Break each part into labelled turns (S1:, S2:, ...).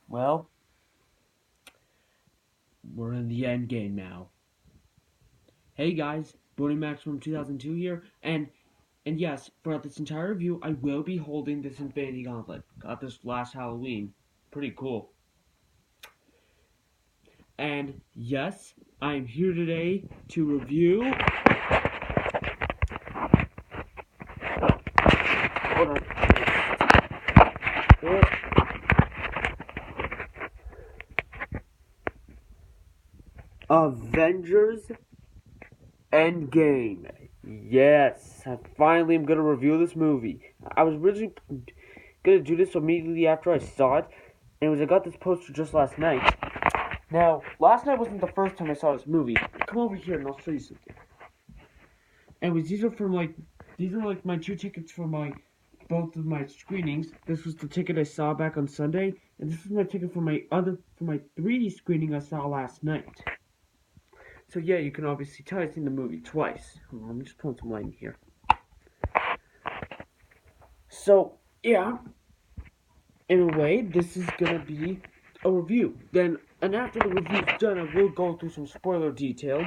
S1: Well, we're in the end game now. Hey guys, Brody Max from 2002 here, and yes, throughout this entire review, I will be holding this Infinity Gauntlet. Got this last Halloween. Pretty cool. And yes, I'm here today to review. Hold on. Avengers Endgame. Yes, I finally am gonna review this movie. I was originally gonna do this immediately after I saw it, and it was I got this poster just last night. Now, last night wasn't the first time I saw this movie. Come over here and I'll show you something. Anyways, these are like my two tickets for my both of my screenings. This was the ticket I saw back on Sunday, and this is my ticket for my 3D screening I saw last night. So yeah, you can obviously tell I've seen the movie twice. Hold on, let me just put some light in here. So yeah, in a way, this is gonna be a review. And after the review's done, I will go through some spoiler detail.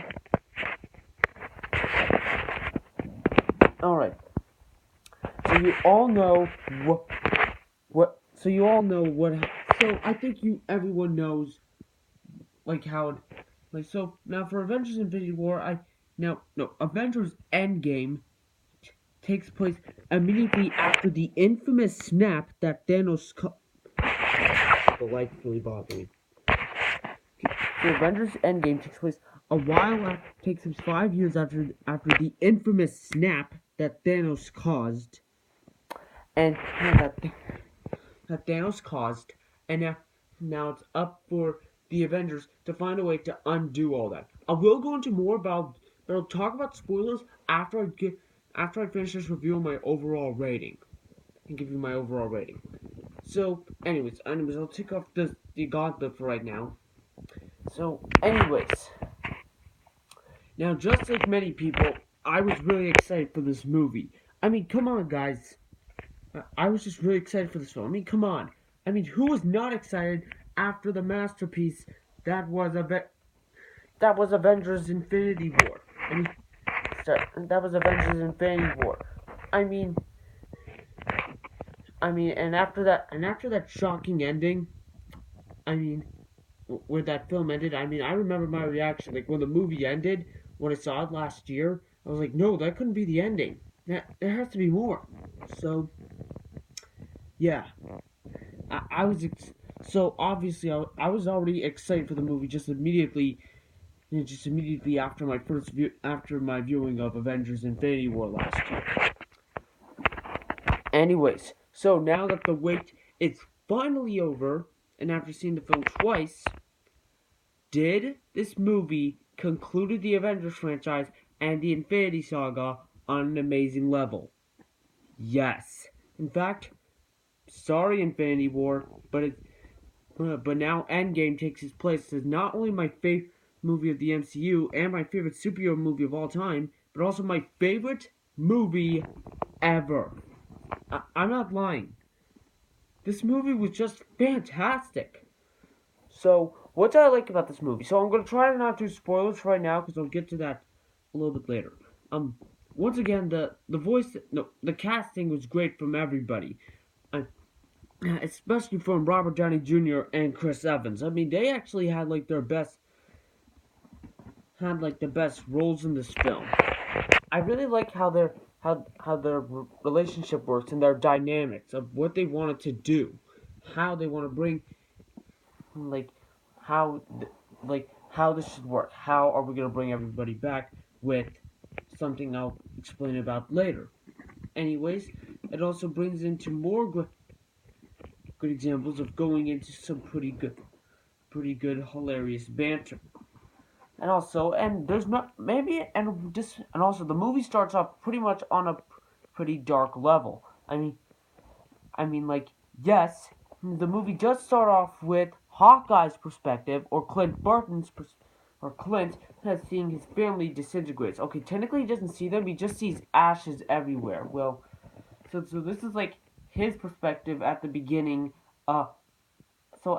S1: All right. So you all know what. So you all know what. So I think everyone knows like how. Like so now for Avengers Infinity War, Avengers Endgame takes place immediately after the infamous snap that Thanos. The lights really bother me. So Avengers Endgame takes place a while after, takes us 5 years after the infamous snap that Thanos caused, and that Thanos caused, and now it's up for the Avengers to find a way to undo all that. I will go into more but I'll talk about spoilers after I finish this review of my overall rating and give you my overall rating. So, anyways, I'll take off the gauntlet for right now. So, now just like many people, I was really excited for this movie. I mean, come on, guys. I was just really excited for this film. I mean, come on. I mean, who was not excited after the masterpiece that was Avengers Infinity War? That was Avengers Infinity War. I mean, and after that shocking ending, I mean, where that film ended, I mean, I remember my reaction, like when the movie ended, when I saw it last year, I was like, no, that couldn't be the ending. There has to be more. So, yeah, I was so obviously I was already excited for the movie just immediately after after my viewing of Avengers Infinity War last year. Anyways, so now that the wait is finally over, and after seeing the film twice, did this movie concluded the Avengers franchise and the Infinity Saga on an amazing level? Yes. In fact, sorry Infinity War, but now Endgame takes its place as not only my favorite movie of the MCU and my favorite superhero movie of all time, but also my favorite movie ever. I'm not lying. This movie was just fantastic. So, what do I like about this movie? So, I'm going to try to not do spoilers right now because I'll get to that a little bit later. Once again, the casting was great from everybody. Uh, Especially from Robert Downey Jr. and Chris Evans. I mean, they actually had like the best roles in this film. I really like how their relationship works and their dynamics of what they wanted to do, how they want to bring like how how this should work. How are we gonna bring everybody back with something I'll explain about later. Anyways, it also brings into more good examples of going into some pretty good hilarious banter. And also, and there's not maybe and this and also the movie starts off pretty much on a pretty dark level. Like yes, the movie does start off with Hawkeye's perspective or Clint has seeing his family disintegrates. Okay, technically he doesn't see them; he just sees ashes everywhere. Well, so this is like his perspective at the beginning. so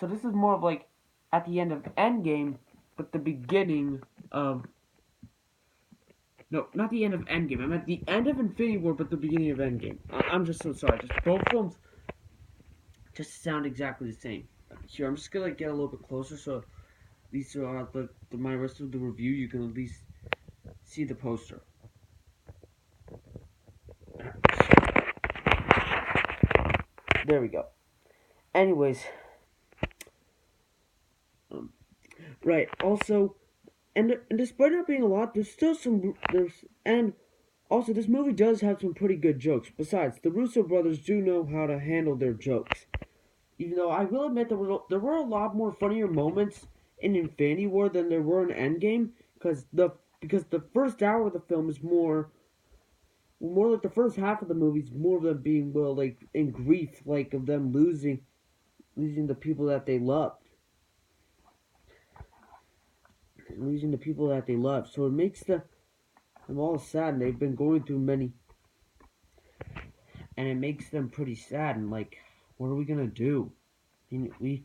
S1: this is more of like at the end of Endgame, but the beginning of no, not the end of Endgame. I'm at the end of Infinity War, but the beginning of Endgame. I'm just so sorry. Just both films just sound exactly the same. Here, I'm just gonna get a little bit closer, so these are my rest of the review. You can at least see the poster. There we go. Anyways, um, right. Also, and despite not being a lot, there's still some and also this movie does have some pretty good jokes. Besides, the Russo brothers do know how to handle their jokes. Even though I will admit there were a lot more funnier moments in Infinity War than there were in Endgame, because the first hour of the film is more like the first half of the movie is more of them being well like in grief, like of them losing the people that they loved, losing the people that they love. So it makes them all sad, and they've been going through many, and it makes them pretty sad. And like, what are we gonna do? I mean, we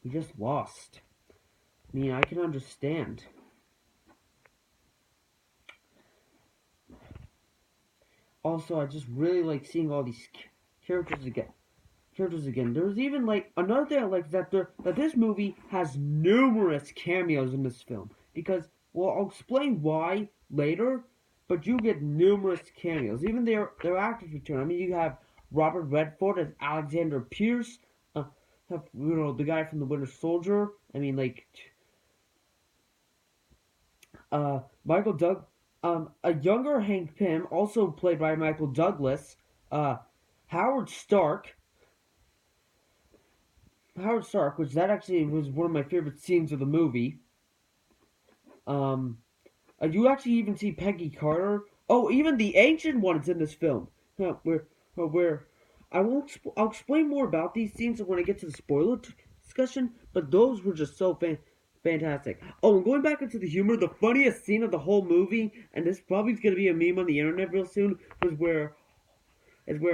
S1: just lost. I mean, I can understand. Also, I just really like seeing all these characters again. Characters again. There's even like another thing I like that this movie has numerous cameos in this film because well I'll explain why later, but you get numerous cameos. Even their actors return. I mean you have Robert Redford as Alexander Pierce, the guy from the Winter Soldier. I mean like Michael Doug, a younger Hank Pym, also played by Michael Douglas, uh, Howard Stark, which that actually was one of my favorite scenes of the movie. Um, you actually even see Peggy Carter. Oh, even the Ancient One is in this film. Where I won't. I'll explain more about these scenes when I get to the spoiler discussion. But those were just so fantastic. Oh, and going back into the humor, the funniest scene of the whole movie, and this probably is gonna be a meme on the internet real soon, was where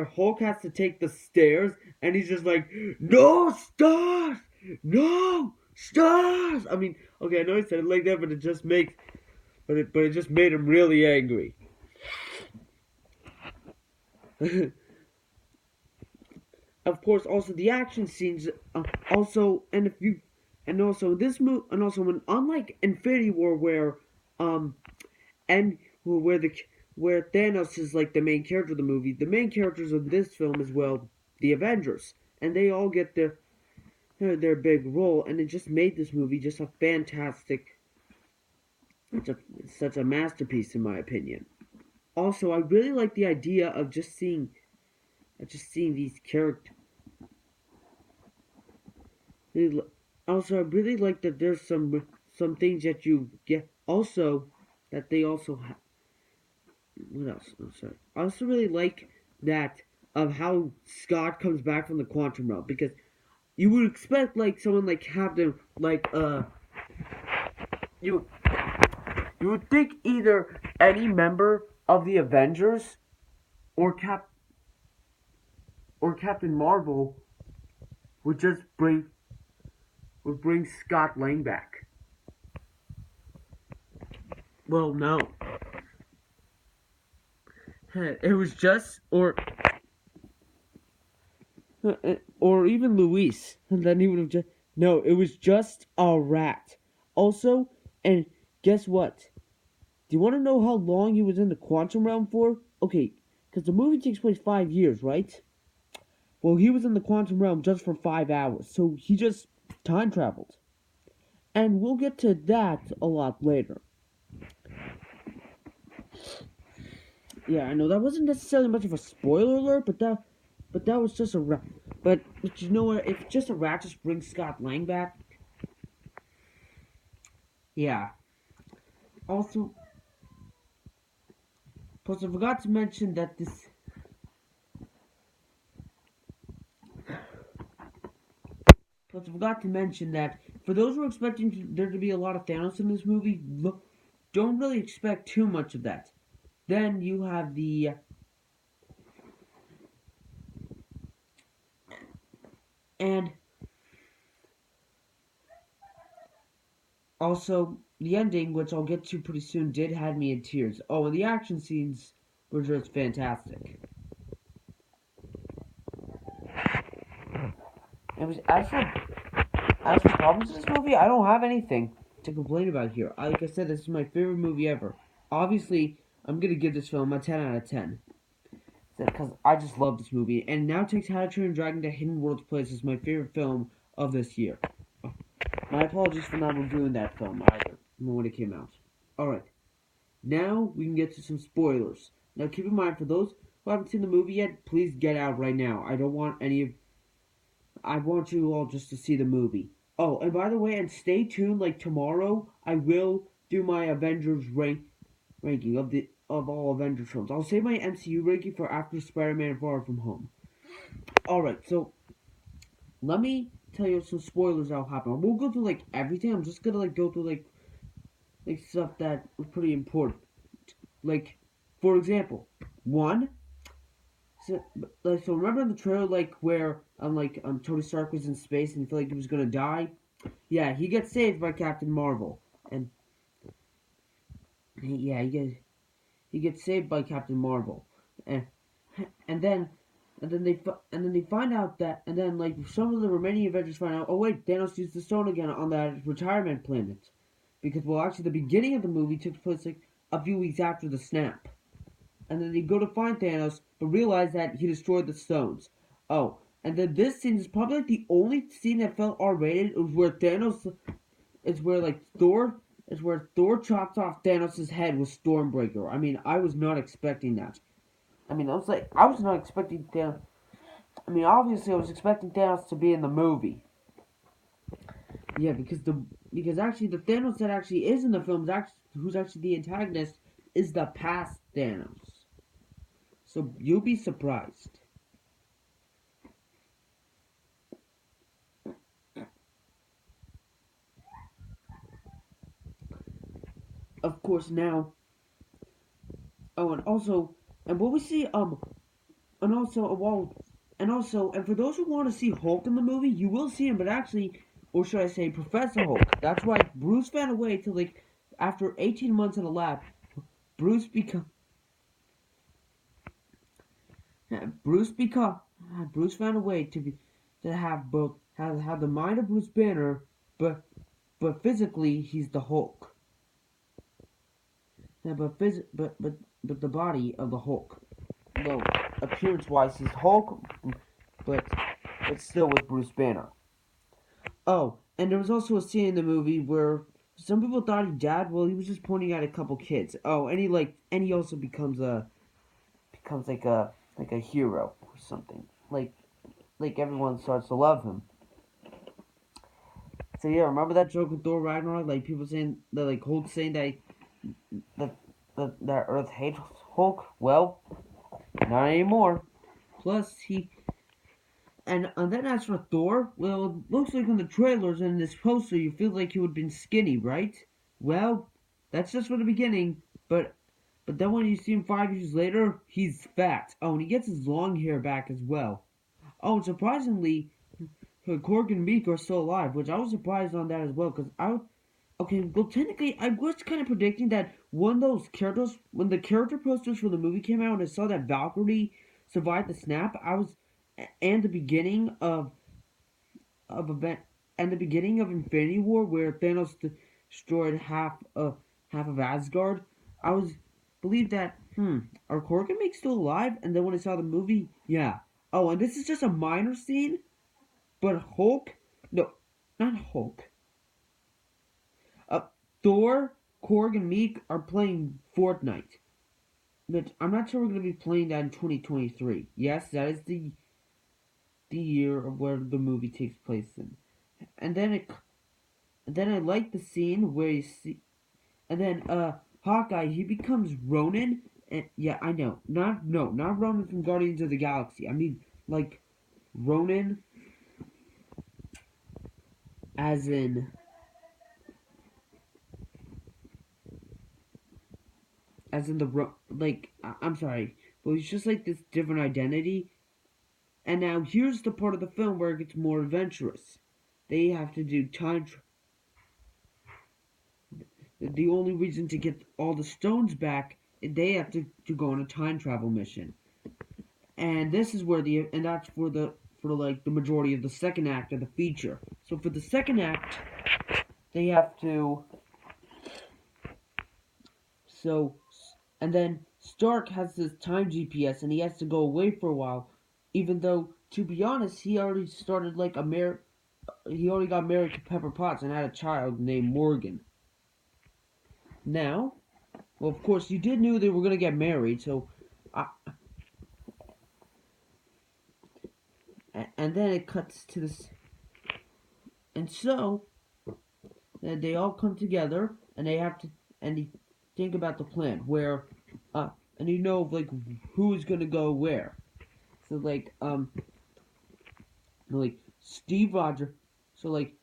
S1: Hulk has to take the stairs, and he's just like, "No stars, no stars." I mean, okay, I know he said it like that, but it just made him really angry. Of course, also the action scenes, also, and if you, and also this move, and also when unlike Infinity War, um, and where the where Thanos is like the main character of the movie, the main characters of this film as well, the Avengers, and they all get their big role, and it just made this movie just a fantastic, such a masterpiece in my opinion. Also, I really like the idea of just seeing these characters. Also, I really like that there's some things that you get. Also, that they also have. What else? I'm sorry. I also really like that of how Scott comes back from the quantum realm because you would expect like someone like Captain like you you would think either any member of the Avengers or Captain Marvel would just bring Scott Lang back. Well, no. It was just or even Luis, and then he would have just no. It was just a rat. Also, and guess what? Do you want to know how long he was in the quantum realm for? Okay, because the movie takes place 5 years, right? Well, he was in the quantum realm just for 5 hours, so he just time traveled, and we'll get to that a lot later. Yeah, I know that wasn't necessarily much of a spoiler alert, but that was just a rat. But you know what? If just a rat just brings Scott Lang back, yeah. Also, plus I forgot to mention that this. Plus I forgot to mention that for those who are expecting there to be a lot of Thanos in this movie, look, don't really expect too much of that. Then you have the and Also, the ending, which I'll get to pretty soon, did have me in tears. Oh, and the action scenes were just fantastic. It was as for problems in this movie, I don't have anything to complain about here. Like I said, this is my favorite movie ever. Obviously, I'm gonna give this film a 10 out of 10 because I just love this movie. And now takes How to Train Your Dragon to Hidden Worlds Place is my favorite film of this year. My apologies for not reviewing that film either when it came out. All right, now we can get to some spoilers. Now keep in mind, for those who haven't seen the movie yet, please get out right now. I don't want any of. I want you all just to see the movie. Oh, and by the way, and stay tuned. Like tomorrow, I will do my Avengers ranking of all Avengers films. I'll save my MCU ranking for after Spider-Man: Far From Home. All right, so let me tell you some spoilers that'll happen. I won't go through like everything. I'm just gonna like go through like stuff that was pretty important. Like, for example, one. So remember in the trailer like where Tony Stark was in space and he felt like he was gonna die. Yeah, he gets saved by Captain Marvel, and yeah, he gets saved by Captain Marvel, and and then and then they find out that and then like some of the remaining Avengers find out. Oh wait, Thanos used the stone again on that retirement planet, because well actually the beginning of the movie took place like a few weeks after the snap, and then they go to find Thanos but realize that he destroyed the stones. Oh, and then this scene is probably like the only scene that felt R-rated. It was where Thanos is where like Thor is where Thor chops off Thanos' head with Stormbreaker. I mean, I was not expecting that. I mean, I was not expecting Thanos. I mean, obviously, I was expecting Thanos to be in the movie. Yeah, because actually the Thanos that actually is in the film, who's actually the antagonist, is the past Thanos. So you'll be surprised. Of course, now. Oh, and what we see, and also, well, and for those who want to see Hulk in the movie, you will see him, but actually, or should I say, Professor Hulk. That's why Bruce found a way to like, after 18 months in the lab, Bruce become Bruce become Bruce found a way to have both have the mind of Bruce Banner, but physically he's the Hulk. Yeah, but the body of the Hulk. No, appearance wise he's Hulk, but it's still with Bruce Banner. Oh, and there was also a scene in the movie where some people thought he died. Well, he was just pointing at a couple kids. Oh, and he also becomes like a hero or something. Like everyone starts to love him. So yeah, remember that joke with Thor Ragnarok? Like people saying that like Hulk saying that that Earth hates Hulk. Well, not anymore. Plus and then as for Thor, well, it looks like in the trailers and in this poster you feel like he would have been skinny, right? Well, that's just for the beginning, but then when you see him 5 years later, he's fat. Oh, and he gets his long hair back as well. Oh, and surprisingly, Korg and Meek are still alive, which I was surprised on that as well, because okay, well, technically, I was kind of predicting that when those characters, when the character posters for the movie came out and I saw that Valkyrie survived the snap, and the beginning of event, and the beginning of Infinity War, where Thanos destroyed half of Asgard, I was believed that, are Korg and Meek still alive? And then when I saw the movie, yeah. Oh, and this is just a minor scene, but Hulk, no, not Hulk. Uh, Thor, Korg, and Meek are playing Fortnite. But I'm not sure we're going to be playing that in 2023. Yes, that is the year of where the movie takes place in. And then I like the scene where you see, and then Hawkeye he becomes Ronin, and yeah I know, not Ronin from Guardians of the Galaxy. I mean like Ronin, as in like I'm sorry, but it's just like this different identity. And now here's the part of the film where it gets more adventurous. They have to do the only reason to get all the stones back, they have to go on a time travel mission. And this is where and that's for like the majority of the second act of the feature. So for the second act, they have to so and then Stark has this time GPS and he has to go away for a while, even though to be honest, he already started like he already got married to Pepper Potts and had a child named Morgan. Now, well, of course, you did knew they were gonna get married, so, and then it cuts to this, and so they all come together and they have to and they think about the plan where, and like who is gonna go where. So like Steve Roger, so like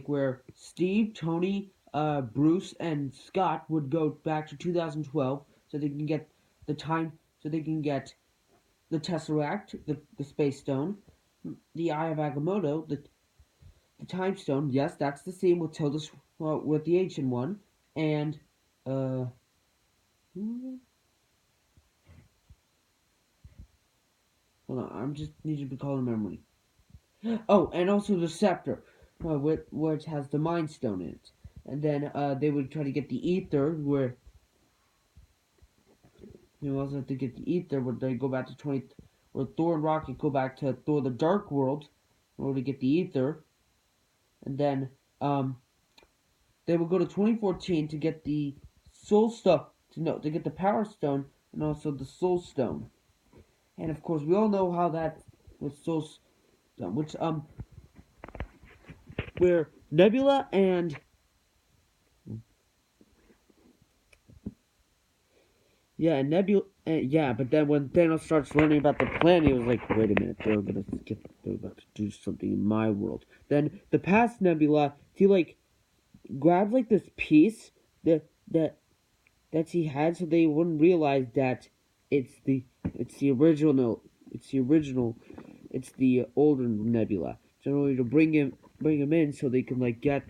S1: where Steve, Tony, Bruce, and Scott would go back to 2012 so they can get the time, so they can get the Tesseract, the Space Stone, the Eye of Agamotto, the Time Stone. Yes, that's the same with Tilda's, with the Ancient One, and uh, hold on, I'm just need to recall the memory. Oh, and also the Scepter, which has the Mind Stone in it. And then they would try to get the Ether, where you also have to get the Ether, where they go back to where Thor and Rocket go back to Thor the Dark World in order to get the Ether, and then they would go to 2014 to get the Soul Stone, to get the Power Stone and also the Soul Stone. And of course, we all know how that with Soul Stone, which where Nebula and yeah, Nebula, yeah, but then when Thanos starts learning about the plan, he was like, "Wait a minute, they're about to do something in my world." Then the past Nebula, he like grabs like this piece that that that he had, so they wouldn't realize that it's the it's the original, it's the older Nebula. Generally, to bring him in, so they can like get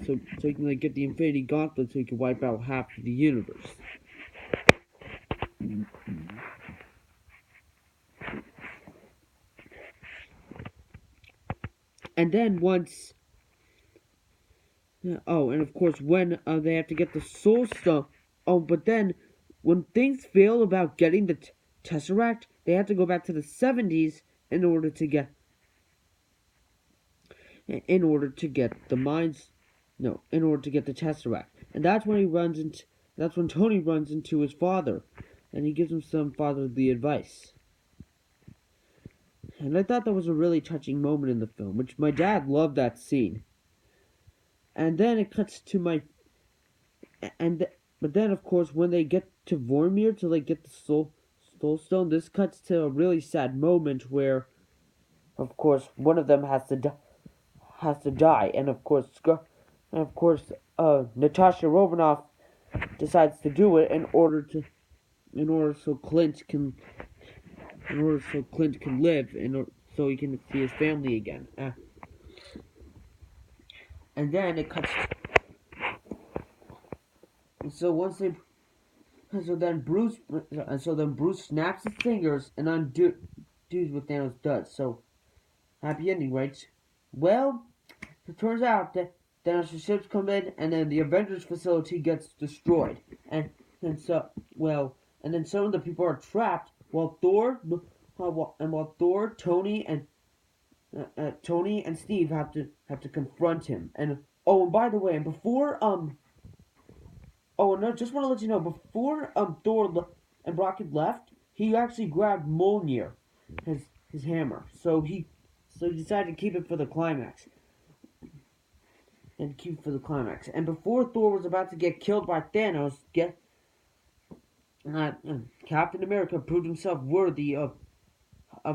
S1: so he can like get the Infinity Gauntlet, so he can wipe out half of the universe. And then once, oh, and of course when they have to get the Soul Stone. Oh, but then when things fail about getting the Tesseract, they have to go back to the 70s in order to get the minds, no, in order to get the Tesseract. And that's when Tony runs into his father, and he gives him some fatherly advice. And I thought that was a really touching moment in the film, which my dad loved that scene. And then it cuts to but then of course when they get to Vormir to like get the Soul Stone, this cuts to a really sad moment where, of course, one of them has to die, and of course, Natasha Romanoff decides to do it in order so Clint can live, so he can see his family again. And then it cuts. And so once they, so then Bruce snaps his fingers and undoes what Thanos does. So happy ending, right? Well, it turns out that Thanos' ships come in, and then the Avengers facility gets destroyed, and so and then some of the people are trapped while Tony and Steve have to confront him. And oh, and by the way, and before oh no, just want to let you know, before and Rocket left, he actually grabbed Mjolnir, his hammer. So he decided to keep it for the climax. And before Thor was about to get killed by Thanos, Captain America proved himself worthy of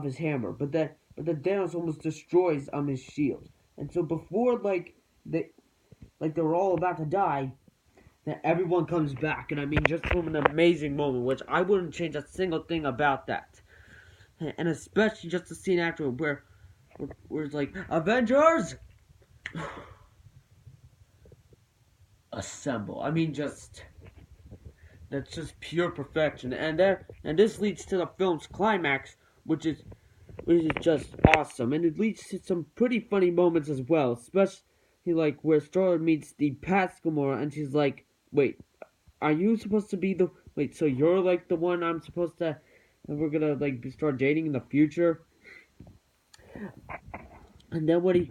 S1: his hammer. But then Thanos almost destroys his shield. And so before they were all about to die, that everyone comes back, and I mean, just from an amazing moment, which I wouldn't change a single thing about that. And especially just the scene after where it's like, Avengers! assemble. I mean, just that's just pure perfection, and this leads to the film's climax, which is just awesome, and it leads to some pretty funny moments as well, especially like where Star meets the past Gamora, and she's like, "Wait, are you supposed to be the wait? So you're like the one I'm supposed to, and we're gonna like start dating in the future?" And then what he,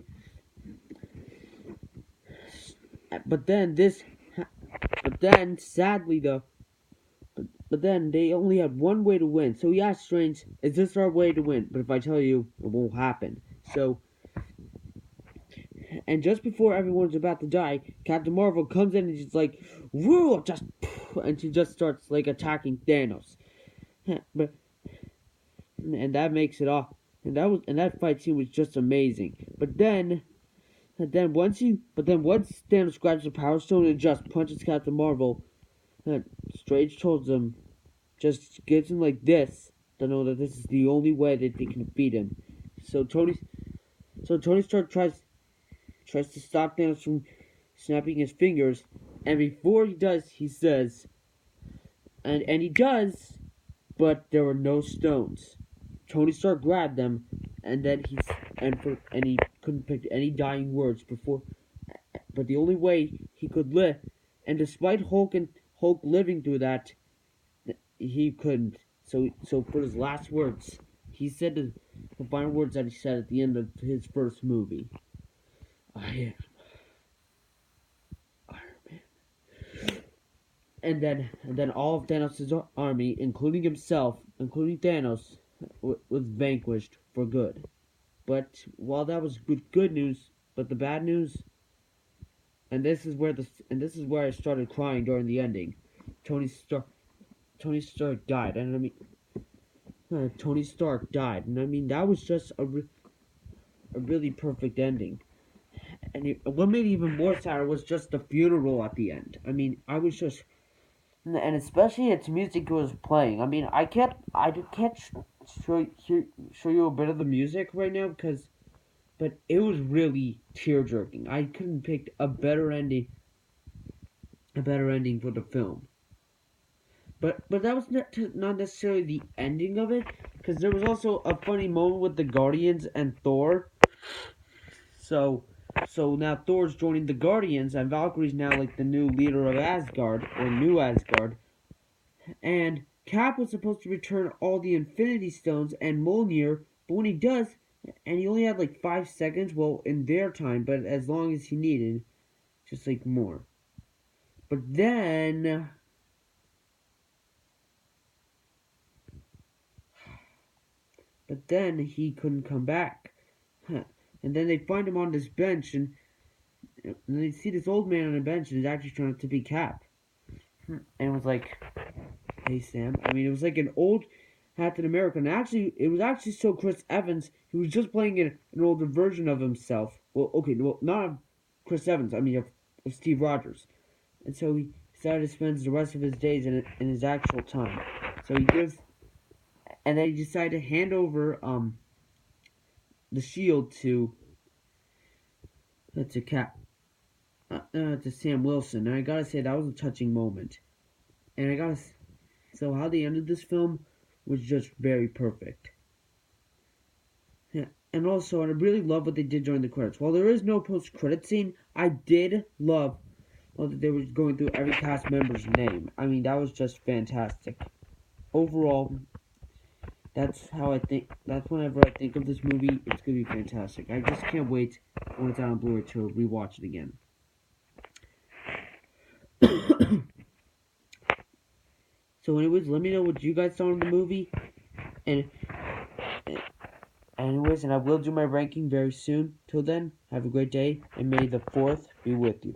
S1: but then this, but then sadly though, but then they only had one way to win. So he asked Strange, "Is this our way to win?" But if I tell you, it won't happen. So, and just before everyone's about to die, Captain Marvel comes in and she's like, "Woo!" Just, and she just starts like attacking Thanos. But and that makes it off. And that fight scene was just amazing. But then once Thanos grabs the Power Stone and just punches Captain Marvel, Strange tells him, just gives him like this to know that this is the only way that they can defeat him. So Tony Stark tries to stop Thanos from snapping his fingers, and before he does, he says, and he does, but there were no stones. Tony Stark grabbed them, and then he couldn't pick any dying words before. But the only way he could live, and despite Hulk living through that, he couldn't. So for his last words, he said the final words that he said at the end of his first movie. I am Iron Man. And then all of Thanos' army, including himself, including Thanos, was vanquished for good. But while that was good news, but the bad news, and this is where I started crying during the ending. Tony Stark Tony Stark died, and I mean Tony Stark died, and I mean that was just a really perfect ending. What made it even more sadder was just the funeral at the end. I mean, I was just, and especially its music was playing. I mean, I can't show you a bit of the music right now but it was really tear jerking. I couldn't pick a better ending for the film. But that was not necessarily the ending of it, because there was also a funny moment with the Guardians and Thor. So so now Thor's joining the Guardians, and Valkyrie's now like the new leader of Asgard, or New Asgard. And Cap was supposed to return all the Infinity Stones and Mjolnir, but when he does, and he only had like 5 seconds, well, in their time, but as long as he needed, just like more. But then he couldn't come back. Huh. And then they find him on this bench, and they see this old man on a bench, and he's actually trying to be Cap. And it was like, "Hey Sam." I mean, it was like an old Captain America, and actually, it was actually still Chris Evans. He was just playing an older version of himself. Well, okay, well, not of Chris Evans. I mean, of Steve Rogers. And so he decided to spend the rest of his days in his actual time. So he gives, and then he decided to hand over the shield to Cap to Sam Wilson. And I gotta say that was a touching moment. And I gotta so how they ended this film was just very perfect. Yeah. And also, and I really love what they did during the credits. While there is no post-credit scene, I did love that they were going through every cast member's name. I mean, that was just fantastic. Overall, that's how I think. That's whenever I think of this movie, it's gonna be fantastic. I just can't wait when it's out on Blu-ray to rewatch it again. So, anyways, let me know what you guys saw in the movie, and anyways, and I will do my ranking very soon. Till then, have a great day, and may the 4th be with you.